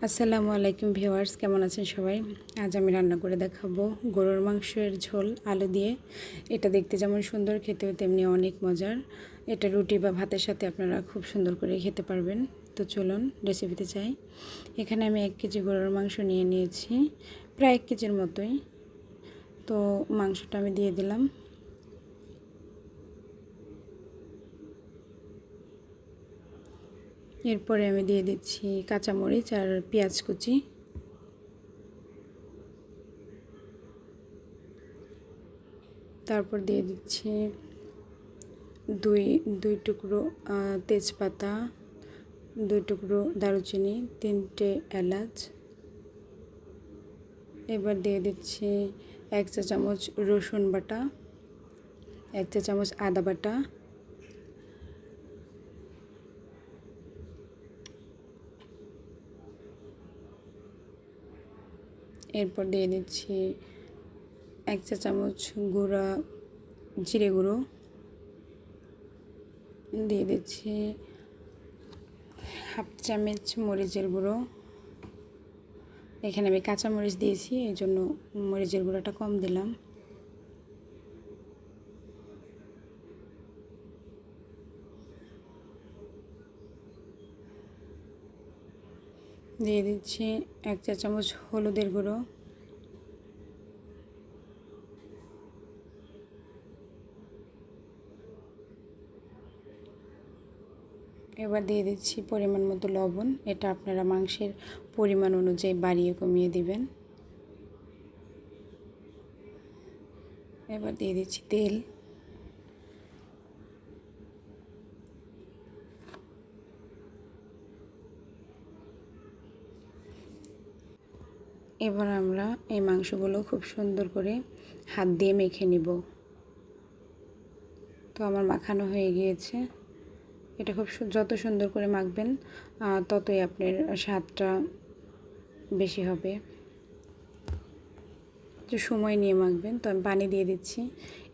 আসসালামু আলাইকুম ভিউয়ার্স, কেমন আছেন সবাই? আজ আমি রান্না করে দেখাবো গরুর মাংসের ঝোল আলু দিয়ে। এটা দেখতে যেমন সুন্দর, খেতেও তেমনি অনেক মজার। এটা রুটি বা ভাতের সাথে আপনারা খুব সুন্দর করে খেতে পারবেন। তো চলুন রেসিপিতে যাই। এখানে আমি 1 কেজি গরুর মাংস নিয়ে নিয়েছি, প্রায় 1 কেজির মতোই। তো মাংসটা আমি দিয়ে দিলাম। এরপরে আমি দিয়ে দিচ্ছি কাঁচামরিচ আর পেঁয়াজ কুচি। তারপর দিয়ে দিচ্ছি দুই টুকরো তেজপাতা, 2 টুকরো দারুচিনি, 3টে এলাচ। এবার দিয়ে দিচ্ছি 1 চা চামচ রসুন বাটা, 1 চা চামচ আদা বাটা, এরপর দিয়ে দিচ্ছি 1 চা চামচ গুঁড়া জিরে গুঁড়ো, দিয়ে দিচ্ছি হাফ চামচ মরিচের গুঁড়ো। এখানে আমি কাঁচা মরিচ দিয়েছি, এই জন্য মরিচের গুঁড়োটা কম দিলাম। দিয়ে দিচ্ছি 1 চা চামচ হলুদের গুঁড়ো, এবার দিয়ে দিচ্ছি পরিমাণ মতো লবণ। এটা আপনারা মাংসের পরিমাণ অনুযায়ী বাড়িয়ে কমিয়ে দিবেন। এবার দিয়ে দিচ্ছি তেল। এবার আমরা এই মাংসগুলো খুব সুন্দর করে হাত দিয়ে মেখে নিব। তো আমার মাখানো হয়ে গিয়েছে। এটা খুব যত সুন্দর করে মাখবেন ততই আপনার স্বাদটা বেশি হবে। একটু সময় নিয়ে মাখবেন। তো আমি পানি দিয়ে দিচ্ছি।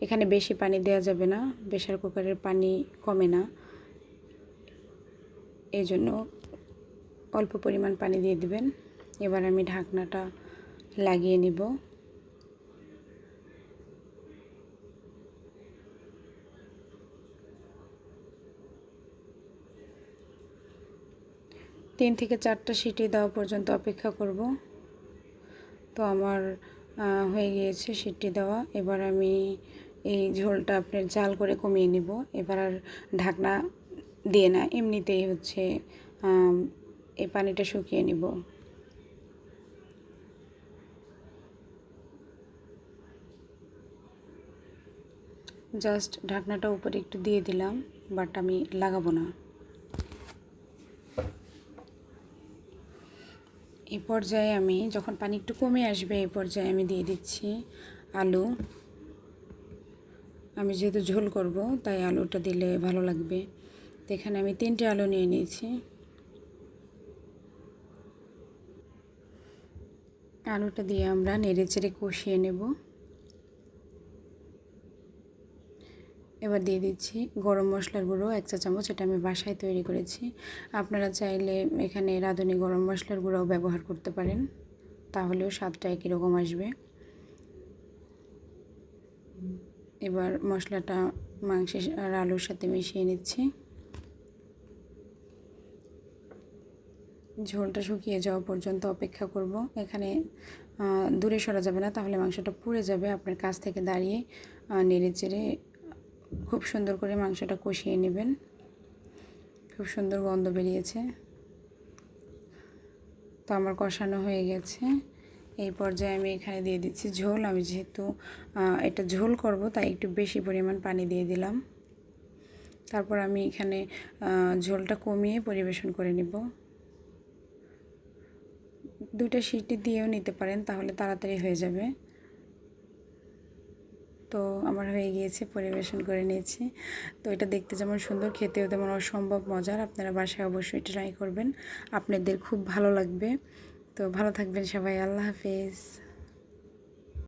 এখানে বেশি পানি দেওয়া যাবে না, প্রেসার কুকারের পানি কমে না, এই জন্য অল্প পরিমাণ পানি দিয়ে দিবেন। এবার আমি ঢাকনাটা লাগিয়ে নিব। 3 থেকে 4টা সিটি দেওয়া পর্যন্ত অপেক্ষা করব। তো আমার হয়ে গিয়েছে সিটি দেওয়া। এবার আমি এই ঝোলটা আপনার জাল করে কমিয়ে নিব। এবার আর ঢাকনা দিয়ে না, এমনিতেই হচ্ছে এই পানিটা শুকিয়ে নিব। জাস্ট ঢাকনাটা উপরে একটু দিয়ে দিলাম, বাট আমি লাগাবো না। এই পর্যায়ে আমি যখন পানি একটু কমে আসবে, এই পর্যায়ে আমি দিয়ে দিচ্ছি আলু। আমি যেহেতু ঝোল করব তাই আলুটা দিলে ভালো লাগবে। তো এখানে আমি 3টে আলু নিয়ে নিয়েছি। আলুটা দিয়ে আমরা নেড়েচেড়ে কষিয়ে নেব। এবার দিয়ে দিচ্ছি গরম মশলার গুঁড়ো 1 চা চামচ। এটা আমি বাসায় তৈরি করেছি। আপনারা চাইলে এখানে রাঁধুনি গরম মশলার গুঁড়োও ব্যবহার করতে পারেন, তাহলেও স্বাদটা একই রকম আসবে। এবার মশলাটা মাংসের আর আলুর সাথে মিশিয়ে নিচ্ছি। ঝোলটা শুকিয়ে যাওয়া পর্যন্ত অপেক্ষা করব। এখানে দূরে সরা যাবে না, তাহলে মাংসটা পুড়ে যাবে। আপনার কাছ থেকে দাঁড়িয়ে নেড়েচেড়ে খুব সুন্দর করে মাংসটা কষিয়ে নেবেন। খুব সুন্দর গন্ধ বেরিয়েছে। তো আমার কষানো হয়ে গেছে। এই পর্যায়ে আমি এখানে দিয়ে দিচ্ছি ঝোল। আমি যেহেতু এটা ঝোল করব তাই একটু বেশি পরিমাণ পানি দিয়ে দিলাম। তারপর আমি এখানে ঝোলটা কমিয়ে পরিবেশন করে নিব। 2টা সিটি দিয়েও নিতে পারেন, তাহলে তাড়াতাড়ি হয়ে যাবে। তো আমার হয়ে গিয়েছে, পরিবেশন করে নিয়েছি। তো এটা দেখতে যেমন সুন্দর, খেতেও তেমন অসম্ভব মজার। আপনারা বাসায় অবশ্যই ট্রাই করবেন, আপনাদের খুব ভালো লাগবে। তো ভালো থাকবেন সবাই। আল্লাহ হাফেজ।